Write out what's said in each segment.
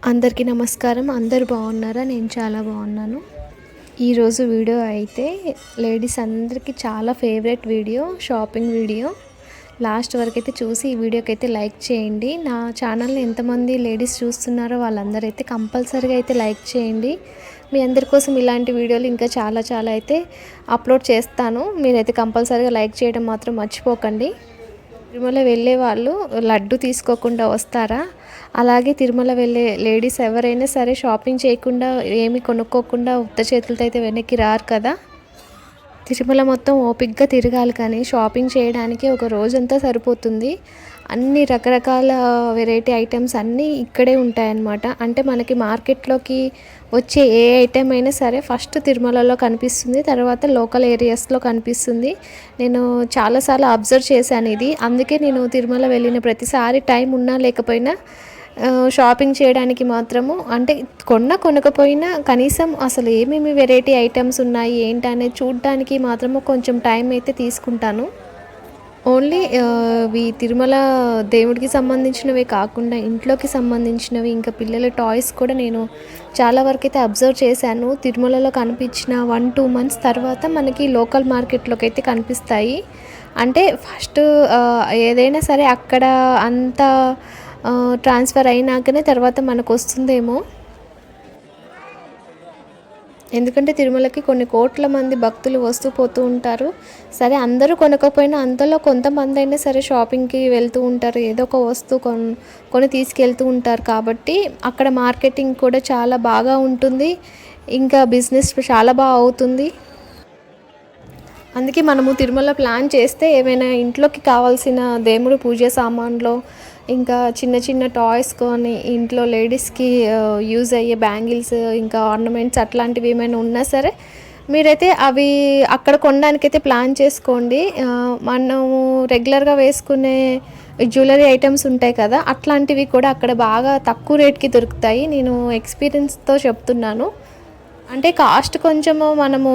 అందరికీ నమస్కారం. అందరూ బాగున్నారా? నేను చాలా బాగున్నాను. ఈరోజు వీడియో అయితే లేడీస్ అందరికీ చాలా favourite video, shopping video. Last వరకు అయితే చూసి ఈ వీడియోకి అయితే లైక్ చేయండి. నా ఛానల్ని ఎంతమంది లేడీస్ చూస్తున్నారో వాళ్ళందరూ అయితే కంపల్సరీగా అయితే లైక్ చేయండి. మీ అందరి కోసం ఇలాంటి వీడియోలు ఇంకా చాలా చాలా అయితే అప్లోడ్ చేస్తాను. మీరైతే కంపల్సరీగా లైక్ చేయడం మాత్రం మర్చిపోకండి. తిరుమల వెళ్ళే వాళ్ళు లడ్డు తీసుకోకుండా వస్తారా? అలాగే తిరుమల వెళ్ళే లేడీస్ ఎవరైనా సరే షాపింగ్ చేయకుండా ఏమి కొనుక్కోకుండా ఉత్త చేతులతో అయితే వెనక్కి రారు కదా. తిరుమల మొత్తం ఓపిక్గా తిరగాలి, కానీ షాపింగ్ చేయడానికి ఒక రోజంతా సరిపోతుంది. అన్ని రకరకాల వెరైటీ ఐటమ్స్ అన్నీ ఇక్కడే ఉంటాయన్నమాట. అంటే మనకి మార్కెట్లోకి వచ్చే ఏ ఐటెం అయినా సరే ఫస్ట్ తిరుమలలో కనిపిస్తుంది, తర్వాత లోకల్ ఏరియాస్లో కనిపిస్తుంది. నేను చాలాసార్లు అబ్జర్వ్ చేశాను ఇది. అందుకే నేను తిరుమల వెళ్ళిన ప్రతిసారి టైం ఉన్నా లేకపోయినా షాపింగ్ చేయడానికి మాత్రము, అంటే కొనకపోయినా కనీసం అసలు ఏమేమి వెరైటీ ఐటమ్స్ ఉన్నాయి ఏంటనేది చూడడానికి మాత్రము కొంచెం టైం అయితే తీసుకుంటాను. ఓన్లీ తిరుమల దేవుడికి సంబంధించినవి కాకుండా ఇంట్లోకి సంబంధించినవి, ఇంకా పిల్లల టాయ్స్ కూడా నేను చాలా వరకు అయితే అబ్జర్వ్ చేశాను. తిరుమలలో కనిపించిన 1-2 మంత్స్ తర్వాత మనకి లోకల్ మార్కెట్లోకి అయితే కనిపిస్తాయి. అంటే ఫస్ట్ ఏదైనా సరే అక్కడ అంత ట్రాన్స్ఫర్ అయినాకనే తర్వాత మనకు వస్తుందేమో. ఎందుకంటే తిరుమలకి కొన్ని కోట్ల మంది భక్తులు వస్తూ పోతూ ఉంటారు. సరే అందరూ కొనకపోయినా అంతలో కొంతమంది అయినా సరే షాపింగ్కి వెళ్తూ ఉంటారు, ఏదో ఒక వస్తువు కొని తీసుకెళ్తూ ఉంటారు. కాబట్టి అక్కడ మార్కెటింగ్ కూడా చాలా బాగా ఉంటుంది, ఇంకా బిజినెస్ చాలా బాగా అవుతుంది. అందుకే మనము తిరుమల ప్లాన్ చేస్తే ఏమైనా ఇంట్లోకి కావాల్సిన దేవుడు పూజ సామాన్లు, ఇంకా చిన్న చిన్న టాయ్స్ కానీ ఇంట్లో లేడీస్కి యూజ్ అయ్యే బ్యాంగిల్స్, ఇంకా ఆర్నమెంట్స్ అట్లాంటివి ఏమైనా ఉన్నా సరే మీరైతే అవి అక్కడ కొనడానికైతే ప్లాన్ చేసుకోండి. మనము రెగ్యులర్గా వేసుకునే జ్యువెలరీ ఐటమ్స్ ఉంటాయి కదా, అట్లాంటివి కూడా అక్కడ బాగా తక్కువ రేట్కి దొరుకుతాయి. నేను ఎక్స్పీరియన్స్తో చెప్తున్నాను. అంటే కాస్ట్ కొంచెము మనము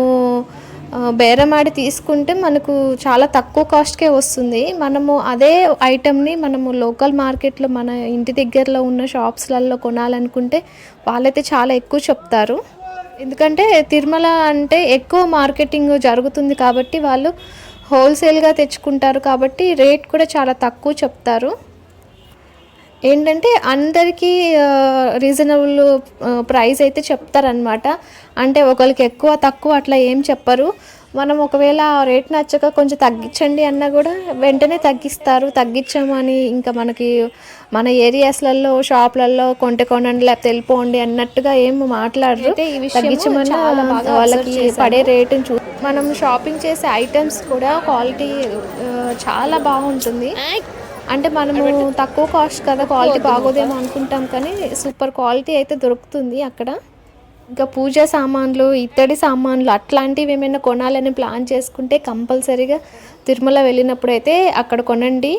బేరమాడి తీసుకుంటే మనకు చాలా తక్కువ కాస్ట్కే వస్తుంది. మనము అదే ఐటెంని మనము లోకల్ మార్కెట్లో మన ఇంటి దగ్గరలో ఉన్న షాప్స్లలో కొనాలనుకుంటే వాళ్ళైతే చాలా ఎక్కువ చెప్తారు. ఎందుకంటే తిరుమల అంటే ఎక్కువ మార్కెటింగ్ జరుగుతుంది కాబట్టి వాళ్ళు హోల్సేల్గా తెచ్చుకుంటారు, కాబట్టి రేట్ కూడా చాలా తక్కువ చెప్తారు. ఏంటంటే అందరికీ రీజనబుల్ ప్రైస్ అయితే చెప్తారనమాట. అంటే ఒకరికి ఎక్కువ తక్కువ అట్లా ఏం చెప్పరు. మనం ఒకవేళ రేట్ నచ్చక కొంచెం తగ్గించండి అన్నా కూడా వెంటనే తగ్గిస్తారు. తగ్గించామని ఇంకా మనకి మన ఏరియాస్లలో షాప్లలో కొనండి లేకపోతే వెళ్ళిపోండి అన్నట్టుగా ఏం మాట్లాడరు. తగ్గించమని వాళ్ళకి పడే రేటుని మనం షాపింగ్ చేసే ఐటమ్స్ కూడా క్వాలిటీ చాలా బాగుంటుంది. అంటే మనము తక్కువ కాస్ట్ కదా, క్వాలిటీ బాగోదేమో అనుకుంటాం, కానీ సూపర్ క్వాలిటీ అయితే దొరుకుతుంది అక్కడ. ఇంకా పూజ సామాన్లు, ఇత్తడి సామాన్లు అట్లాంటివి ఏమైనా కొనాలని ప్లాన్ చేసుకుంటే కంపల్సరీగా తిరుమల వెళ్ళినప్పుడు అయితే అక్కడ కొనండి.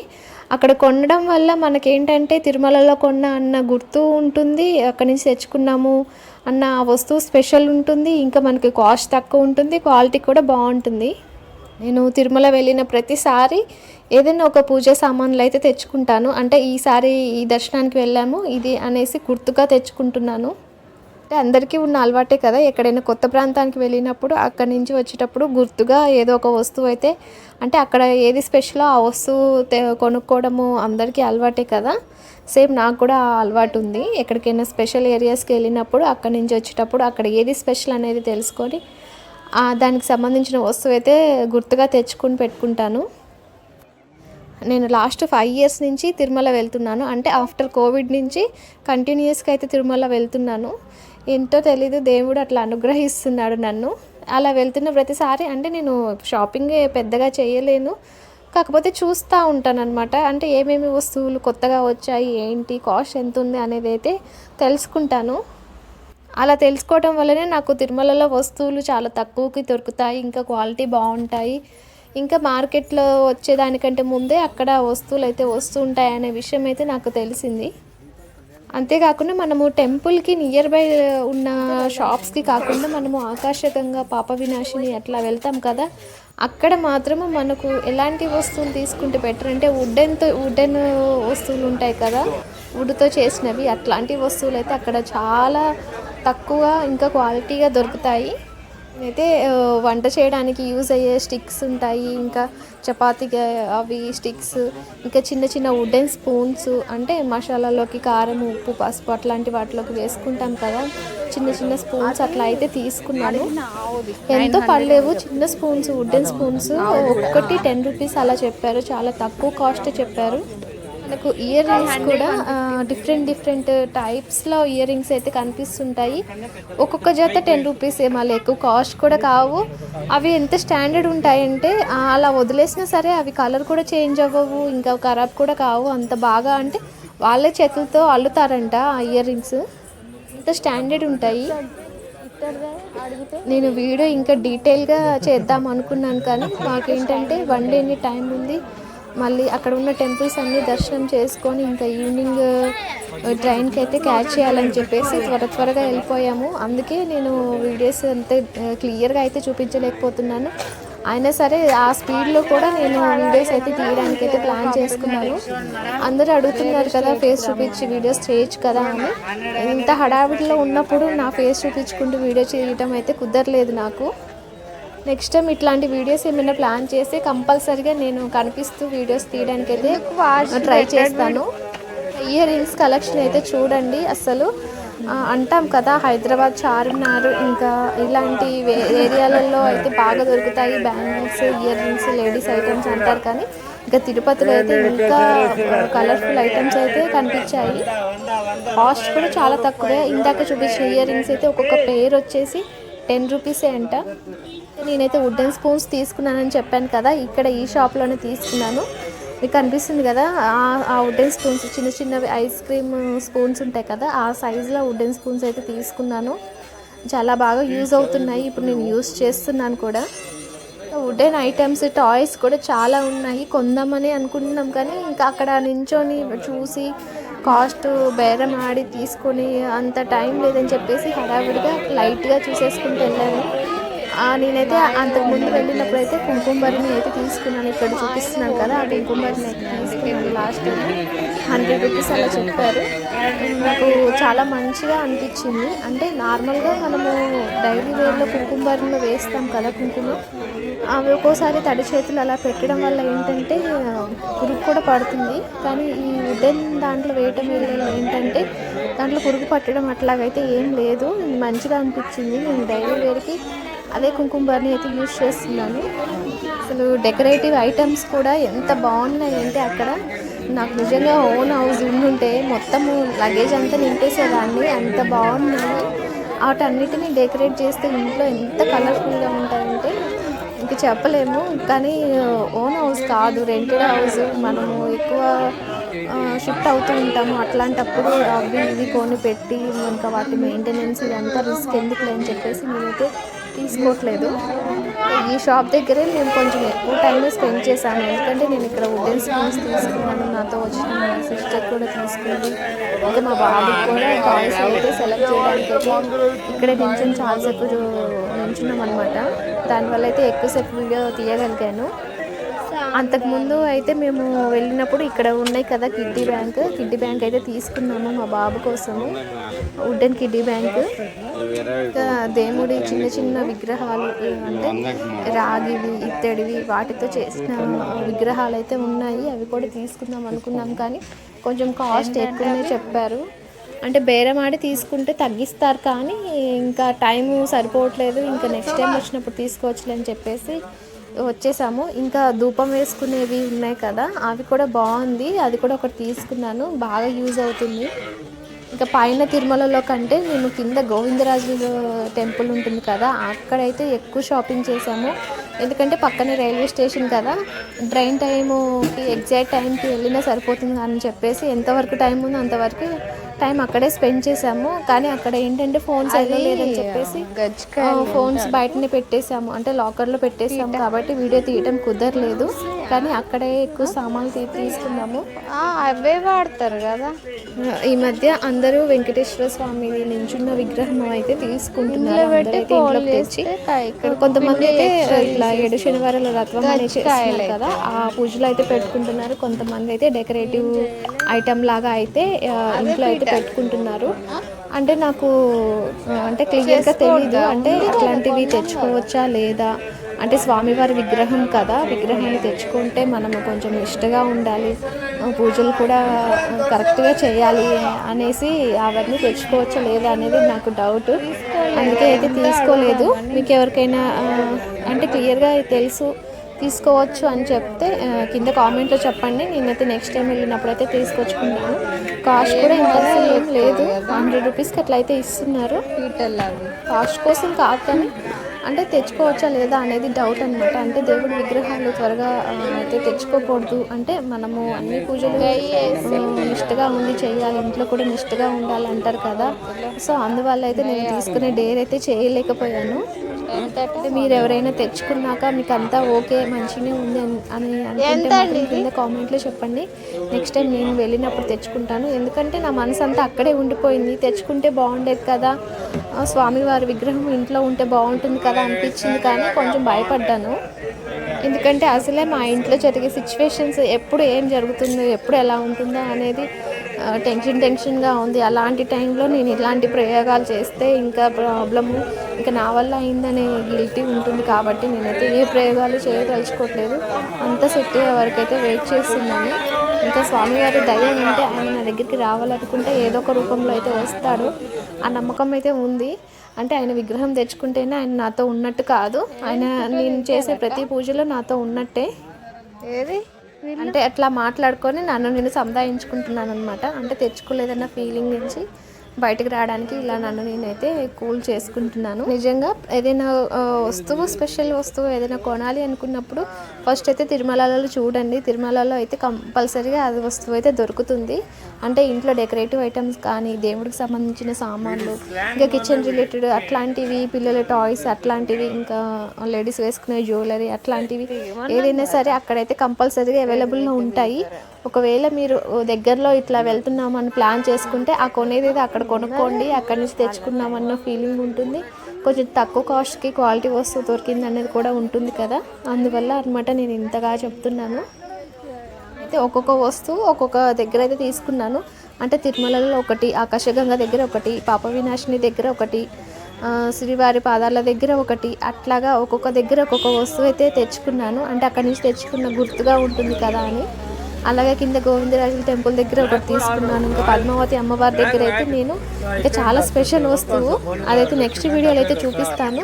అక్కడ కొనడం వల్ల మనకేంటంటే తిరుమలలో కొన్న అన్న గుర్తు ఉంటుంది, అక్కడి నుంచి తెచ్చుకున్నాము అన్న వస్తువు స్పెషల్ ఉంటుంది, ఇంకా మనకి కాస్ట్ తక్కువ ఉంటుంది, క్వాలిటీ కూడా బాగుంటుంది. నేను తిరుమల వెళ్ళిన ప్రతిసారి ఏదైనా ఒక పూజ సామాన్లు అయితే తెచ్చుకుంటాను. అంటే ఈసారి ఈ దర్శనానికి వెళ్ళాము ఇది అనేసి గుర్తుగా తెచ్చుకుంటున్నాను. అంటే అందరికీ ఉన్న అలవాటే కదా, ఎక్కడైనా కొత్త ప్రాంతానికి వెళ్ళినప్పుడు అక్కడి నుంచి వచ్చేటప్పుడు గుర్తుగా ఏదో ఒక వస్తువు అయితే, అంటే అక్కడ ఏది స్పెషలో ఆ వస్తువు కొనుక్కోవడము అందరికీ అలవాటే కదా. సేమ్ నాకు కూడా ఆ అలవాటు ఉంది. ఎక్కడికైనా స్పెషల్ ఏరియాస్కి వెళ్ళినప్పుడు అక్కడి నుంచి వచ్చేటప్పుడు అక్కడ ఏది స్పెషల్ అనేది తెలుసుకొని దానికి సంబంధించిన వస్తువు అయితే గుర్తుగా తెచ్చుకొని పెట్టుకుంటాను. నేను లాస్ట్ 5 years నుంచి తిరుమల వెళ్తున్నాను. అంటే ఆఫ్టర్ కోవిడ్ నుంచి కంటిన్యూస్గా అయితే తిరుమల వెళ్తున్నాను. ఏంటో తెలీదు, దేవుడు అట్లా అనుగ్రహిస్తున్నాడు నన్ను. అలా వెళ్తున్న ప్రతిసారి అంటే నేను షాపింగ్ పెద్దగా చేయలేను, కాకపోతే చూస్తూ ఉంటాను అనమాట. అంటే ఏమేమి వస్తువులు కొత్తగా వచ్చాయి, ఏంటి కాస్ట్ ఎంత ఉంది అనేది అయితే తెలుసుకుంటాను. అలా తెలుసుకోవడం వల్లనే నాకు తిరుమలలో వస్తువులు చాలా తక్కువకి దొరుకుతాయి, ఇంకా క్వాలిటీ బాగుంటాయి, ఇంకా మార్కెట్లో వచ్చేదానికంటే ముందే అక్కడ వస్తువులు అయితే వస్తూ ఉంటాయి అనే విషయం అయితే నాకు తెలిసింది. అంతేకాకుండా మనము టెంపుల్కి నియర్ బై ఉన్న షాప్స్కి కాకుండా మనము ఆకర్షకంగా పాప వినాశిని అట్లా వెళ్తాం కదా, అక్కడ మాత్రము మనకు ఎలాంటి వస్తువులు తీసుకుంటే బెటర్ అంటే వుడెన్ వస్తువులు ఉంటాయి కదా, వుడ్తో చేసినవి అట్లాంటి వస్తువులు అయితే అక్కడ చాలా తక్కువ ఇంకా క్వాలిటీగా దొరుకుతాయి. అయితే వంట చేయడానికి యూజ్ అయ్యే స్టిక్స్ ఉంటాయి, ఇంకా చపాతీగా అవి స్టిక్స్, ఇంకా చిన్న చిన్న వుడెన్ స్పూన్స్, అంటే మసాలాలోకి కారం ఉప్పు పసుపు అట్లాంటి వాటిలోకి వేసుకుంటాం కదా, చిన్న చిన్న స్పూన్స్ అట్లా అయితే తీసుకున్నాను. ఎంతో పడలేవు, చిన్న స్పూన్స్, వుడెన్ స్పూన్స్ ఒక్కటి 10 రూపీస్ అలా చెప్పారు, చాలా తక్కువ కాస్ట్ చెప్పారు. మనకు ఇయర్ రింగ్స్ కూడా డిఫరెంట్ టైప్స్లో ఇయర్ రింగ్స్ అయితే కనిపిస్తుంటాయి. ఒక్కొక్క జత 10 రూపీస్, మళ్ళీ ఎక్కువ కాస్ట్ కూడా కావు. అవి ఎంత స్టాండర్డ్ ఉంటాయంటే అలా వదిలేసినా సరే అవి కలర్ కూడా చేంజ్ అవ్వవు, ఇంకా ఖరాబ్ కూడా కావు. అంత బాగా అంటే వాళ్ళే చేతులతో అల్లుతారంట ఆ ఇయర్ రింగ్స్, అంత స్టాండర్డ్ ఉంటాయి. నేను వీడియో ఇంకా డీటెయిల్గా చేద్దాం అనుకున్నాను, కానీ మాకేంటంటే వన్ డేని టైం ఉంది. మళ్ళీ అక్కడ ఉన్న టెంపుల్స్ అన్నీ దర్శనం చేసుకొని ఇంకా ఈవినింగ్ ట్రైన్కి అయితే క్యాచ్ చేయాలని చెప్పేసి త్వరగా వెళ్ళిపోయాము. అందుకే నేను వీడియోస్ అంతే క్లియర్గా అయితే చూపించలేకపోతున్నాను. అయినా సరే ఆ స్పీడ్లో కూడా నేను వీడియోస్ అయితే తీయడానికి అయితే ప్లాన్ చేసుకున్నాను. అందరూ అడుగుతున్నారు కదా ఫేస్ చూపించి వీడియోస్ చేయొచ్చు కదా అని. ఇంత హడావిడిలో ఉన్నప్పుడు నా ఫేస్ చూపించుకుంటూ వీడియో చేయడం అయితే కుదరలేదు నాకు. నెక్స్ట్ టైం ఇట్లాంటి వీడియోస్ ఏమైనా ప్లాన్ చేసి కంపల్సరీగా నేను కనిపిస్తూ వీడియోస్ తీయడానికి అయితే ట్రై చేస్తాను. ఇయర్ రింగ్స్ కలెక్షన్ అయితే చూడండి. అసలు అంటాం కదా హైదరాబాద్ చార్మినార్ ఇంకా ఇలాంటి ఏరియాలలో అయితే బాగా దొరుకుతాయి bangles, ear rings, ladies items అంటారు, కానీ ఇంకా తిరుపతిలో అయితే ఇంకా కలర్ఫుల్ ఐటమ్స్ అయితే కనిపించాయి. కాస్ట్ కూడా చాలా తక్కువే. ఇందాక చూపించిన ఇయర్ రింగ్స్ అయితే ఒక్కొక్క పేర్ వచ్చేసి 10 రూపీసే అంట. నేనైతే వుడెన్ స్పూన్స్ తీసుకున్నానని చెప్పాను కదా, ఇక్కడ ఈ షాప్లోనే తీసుకున్నాను. మీకు కనిపిస్తుంది కదా ఆ వుడెన్ స్పూన్స్, చిన్న చిన్నవి ఐస్ క్రీమ్ స్పూన్స్ ఉంటాయి కదా, ఆ సైజులో వుడెన్ స్పూన్స్ అయితే తీసుకున్నాను. చాలా బాగా యూజ్ అవుతున్నాయి, ఇప్పుడు నేను యూజ్ చేస్తున్నాను కూడా. వుడెన్ ఐటమ్స్, టాయ్స్ కూడా చాలా ఉన్నాయి, కొందామని అనుకుంటున్నాం, కానీ ఇంకా అక్కడ నించొని చూసి కాస్ట్ బేరం ఆడి తీసుకొని అంత టైం లేదని చెప్పేసి హడావిడిగా లైట్గా చూసేసుకుంటూ వెళ్ళాను. నేనైతే అంతకుముందు వెళ్ళినప్పుడు అయితే కుంకుమబరిని అయితే తీసుకున్నాను. ఇక్కడ చూపిస్తున్నాను కదా ఆ కుంకుమబరిని అయితే తీసుకున్నాను. లాస్ట్ 100 రూపీస్ అలా చెప్పారు. నాకు చాలా మంచిగా అనిపించింది. అంటే నార్మల్గా మనము డైలీ వేర్లో కుంకుమబరిలో వేస్తాం కదా కుంకుమ, అవి ఒక్కోసారి తడి చేతులు అలా పెట్టడం వల్ల ఏంటంటే పురుగు కూడా పడుతుంది. కానీ ఈ వుడెన్ దాంట్లో వేయటం వల్ల ఏంటంటే దాంట్లో పురుగు పట్టడం అట్లాగైతే ఏం లేదు. మంచిగా అనిపించింది. నేను డైలీ వేర్కి అదే కుంకుమబరిని అయితే యూజ్ చేస్తున్నాను. అసలు డెకరేటివ్ ఐటమ్స్ కూడా ఎంత బాగున్నాయి అంటే అక్కడ నాకు నిజంగా ఓన్ హౌస్ ఉండుంటే మొత్తము లగేజ్ అంతా నింపేసేదాన్ని, అంత బాగున్నాయి. వాటన్నిటిని డెకరేట్ చేస్తే ఇంట్లో ఎంత కలర్ఫుల్గా ఉంటాయంటే ఇంక చెప్పలేము. కానీ ఓన్ హౌస్ కాదు, రెంటెడ్ హౌస్. మనము ఎక్కువ షిఫ్ట్ అవుతూ ఉంటాము, అట్లాంటప్పుడు అవి ఇవి కొని పెట్టి ఇంకా వాటి మెయింటెనెన్స్ ఇదంతా రిస్క్ ఎందుకులే అని చెప్పేసి నేనైతే తీసుకోవట్లేదు. ఈ షాప్ దగ్గరే మేము కొంచెం ఎక్కువ టైం స్పెండ్ చేశాను, ఎందుకంటే నేను ఇక్కడ వుడెన్ స్పూన్స్ తీసుకున్నాను, నాతో వచ్చిన మా సిస్టర్ కూడా తీసుకుంది, ఇంకా మా బాబుకి కూడా టాయ్స్ అయితే సెలెక్ట్ చేయడానికి అయితే ఇక్కడే నించుని చాలాసేపు నించున్నాం అనమాట. దానివల్ల అయితే ఎక్కువసేపు వీడియో తీయగలిగాను. అంతకుముందు అయితే మేము వెళ్ళినప్పుడు ఇక్కడ ఉన్నాయి కదా కిడ్డీ బ్యాంక్ అయితే తీసుకున్నాము మా బాబు కోసము, వుడెన్ కిడ్డీ బ్యాంక్. ఇంకా దేవుడి చిన్న చిన్న విగ్రహాలు అంటే రాగివి ఇత్తడివి వాటితో చేసిన విగ్రహాలు అయితే ఉన్నాయి, అవి కూడా తీసుకుందాం అనుకున్నాం, కానీ కొంచెం కాస్ట్ ఎక్కువనే చెప్పారు. అంటే బేరం ఆడి తీసుకుంటే తగ్గిస్తారు, కానీ ఇంకా టైము సరిపోవట్లేదు, ఇంకా నెక్స్ట్ టైం వచ్చినప్పుడు తీసుకోవచ్చులే అని చెప్పేసి వచ్చేసాము. ఇంకా ధూపం వేసుకునేవి ఉన్నాయి కదా, అవి కూడా బాగుంది, అది కూడా ఒకటి తీసుకున్నాను, బాగా యూజ్ అవుతుంది. ఇంకా పైన తిరుమలలో కంటే మేము కింద గోవిందరాజు టెంపుల్ ఉంటుంది కదా, అక్కడైతే ఎక్కువ షాపింగ్ చేసాము. ఎందుకంటే పక్కనే రైల్వే స్టేషన్ కదా, ట్రైన్ టైంకి ఎగ్జాక్ట్ టైంకి వెళ్ళినా సరిపోతుంది అని చెప్పేసి ఎంతవరకు టైం ఉందో అంతవరకు టైం అక్కడే స్పెండ్ చేసాము. కానీ అక్కడ ఏంటంటే ఫోన్స్ వెళ్ళలేదని చెప్పేసి ఫోన్స్ బయటనే పెట్టేసాము, అంటే లాకర్లో పెట్టేసాము, కాబట్టి వీడియో తీయటం కుదరలేదు. కానీ అక్కడే ఎక్కువ సామాన్లు తీసుకున్నాము, అవే వాడతారు కదా. ఈ మధ్య అందరూ వెంకటేశ్వర స్వామి నించున్న విగ్రహం అయితే తీసుకుంటున్నారు. కొంతమంది అయితే ఇట్లా 7 శనివారాల రథం అనేది చేస్తున్నారు కదా, ఆ పూజలు అయితే పెట్టుకుంటున్నారు. కొంతమంది అయితే డెకరేటివ్ ఐటమ్ లాగా అయితే ఇంట్లో అయితే పెట్టుకుంటున్నారు. అంటే నాకు అంటే క్లియర్గా తెలీదు, అంటే అట్లాంటివి తెచ్చుకోవచ్చా లేదా, అంటే స్వామివారి విగ్రహం కదా, విగ్రహాన్ని తెచ్చుకుంటే మనము కొంచెం నిష్టగా ఉండాలి, పూజలు కూడా కరెక్ట్గా చేయాలి అనేసి అవన్నీ తెచ్చుకోవచ్చా లేదా అనేది నాకు డౌట్. అందుకే అయితే తీసుకోలేదు. మీకు ఎవరికైనా అంటే క్లియర్గా తెలుసు తీసుకోవచ్చు అని చెప్తే కింద కామెంట్లో చెప్పండి. నేనైతే నెక్స్ట్ టైం వెళ్ళినప్పుడు అయితే తీసుకొచ్చుకుంటాను. కాస్ట్ కూడా ఇంత ఏం లేదు, 100 రూపీస్కి అట్లా అయితే ఇస్తున్నారు. కాస్ట్ కోసం కాదు కానీ అంటే తెచ్చుకోవచ్చా లేదా అనేది డౌట్ అనమాట. అంటే దేవుడి విగ్రహాలు త్వరగా అయితే తెచ్చుకోకూడదు, అంటే మనము అన్ని పూజలు నిష్టగా ఉండి చేయాలి, ఇంట్లో కూడా నిష్టగా ఉండాలి అంటారు కదా. సో అందువల్ల అయితే నేను తీసుకునే డేర్ అయితే చేయలేకపోయాను. అంటే మీరు ఎవరైనా తెచ్చుకున్నాక మీకు అంతా ఓకే మంచిగానే ఉంది అని అనుకుంటే కింద కామెంట్లో చెప్పండి. నెక్స్ట్ టైం నేను వెళ్ళినప్పుడు తెచ్చుకుంటాను. ఎందుకంటే నా మనసు అంతా అక్కడే ఉండిపోయింది, తెచ్చుకుంటే బాగుండేది కదా, స్వామివారి విగ్రహం ఇంట్లో ఉంటే బాగుంటుంది కదా అనిపించింది, కానీ కొంచెం భయపడ్డాను. ఎందుకంటే అసలే మా ఇంట్లో జరిగే సిచ్యువేషన్స్ ఎప్పుడు ఏం జరుగుతుందో, ఎప్పుడు ఎలా ఉంటుందో అనేది టెన్షన్గా ఉంది. అలాంటి టైంలో నేను ఇలాంటి ప్రయోగాలు చేస్తే ఇంకా ప్రాబ్లము, ఇంకా నా వల్ల అయిందనే గిల్టీ ఉంటుంది. కాబట్టి నేనైతే ఏ ప్రయోగాలు చేయదలుచుకోవట్లేదు, అంతా సెట్ అయ్యే వరకు అయితే వెయిట్ చేస్తున్నాను. ఇంకా స్వామివారి దయ ఉంటే ఆయన నా దగ్గరికి రావాలనుకుంటే ఏదో ఒక రూపంలో అయితే వస్తాడు, ఆ నమ్మకం అయితే ఉంది. అంటే ఆయన విగ్రహం తెచ్చుకుంటేనే ఆయన నాతో ఉన్నట్టు కాదు, ఆయన నేను చేసే ప్రతి పూజలో నాతో ఉన్నట్టే. ఏది అంటే అట్లా మాట్లాడుకొని నన్ను నేను సంధాయించుకుంటున్నాను అనమాట. అంటే తెచ్చుకోలేదన్న ఫీలింగ్ నుంచి బయటకు రావడానికి ఇలా నన్ను నేనైతే కూల్ చేసుకుంటున్నాను. నిజంగా ఏదైనా వస్తువు, స్పెషల్ వస్తువు ఏదైనా కొనాలి అనుకున్నప్పుడు ఫస్ట్ అయితే తిరుమలలో చూడండి. తిరుమలలో అయితే కంపల్సరీగా అది వస్తువు అయితే దొరుకుతుంది. అంటే ఇంట్లో డెకరేటివ్ ఐటమ్స్ కానీ, దేవుడికి సంబంధించిన సామాన్లు, ఇంకా కిచెన్ రిలేటెడ్ అట్లాంటివి, పిల్లల టాయ్స్ అట్లాంటివి, ఇంకా లేడీస్ వేసుకునే జ్యువెలరీ అట్లాంటివి ఏదైనా సరే అక్కడైతే కంపల్సరీగా అవైలబుల్గా ఉంటాయి. ఒకవేళ మీరు దగ్గరలో ఇట్లా వెళ్తున్నామని ప్లాన్ చేసుకుంటే ఆ కొనేది అక్కడ కొనుక్కోండి, అక్కడి నుంచి తెచ్చుకున్నామన్న ఫీలింగ్ ఉంటుంది. కొంచెం తక్కువ కాస్ట్కి క్వాలిటీ వస్తువు దొరికింది అనేది కూడా ఉంటుంది కదా, అందువల్ల అనమాట నేను ఇంతగా చెప్తున్నాను. అయితే ఒక్కొక్క వస్తువు ఒక్కొక్క దగ్గర అయితే తీసుకున్నాను. అంటే తిరుమలలో ఒకటి, ఆకాశగంగ దగ్గర ఒకటి, పాప వినాశిని దగ్గర ఒకటి, శ్రీవారి పాదాల దగ్గర ఒకటి, అట్లాగా ఒక్కొక్క దగ్గర ఒక్కొక్క వస్తువు అయితే తెచ్చుకున్నాను. అంటే అక్కడి నుంచి తెచ్చుకున్న గుర్తుగా ఉంటుంది కదా అని. అలాగే కింద గోవిందరాజుల టెంపుల్ దగ్గర ఒకటి తీసుకున్నాను. ఇంకా పద్మావతి అమ్మవారి దగ్గర అయితే నేను ఇంకా చాలా స్పెషల్ వస్తువు, అదైతే నెక్స్ట్ వీడియోలో అయితే చూపిస్తాను.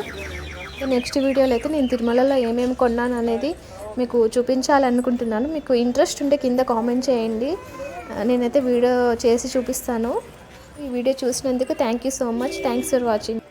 నెక్స్ట్ వీడియోలో అయితే నేను తిరుమలలో ఏమేమి కొన్నాను అనేది మీకు చూపించాలనుకుంటున్నాను. మీకు ఇంట్రెస్ట్ ఉంటే కింద కామెంట్ చేయండి, నేనైతే వీడియో చేసి చూపిస్తాను. ఈ వీడియో చూసినందుకు thank you so much. Thanks for watching.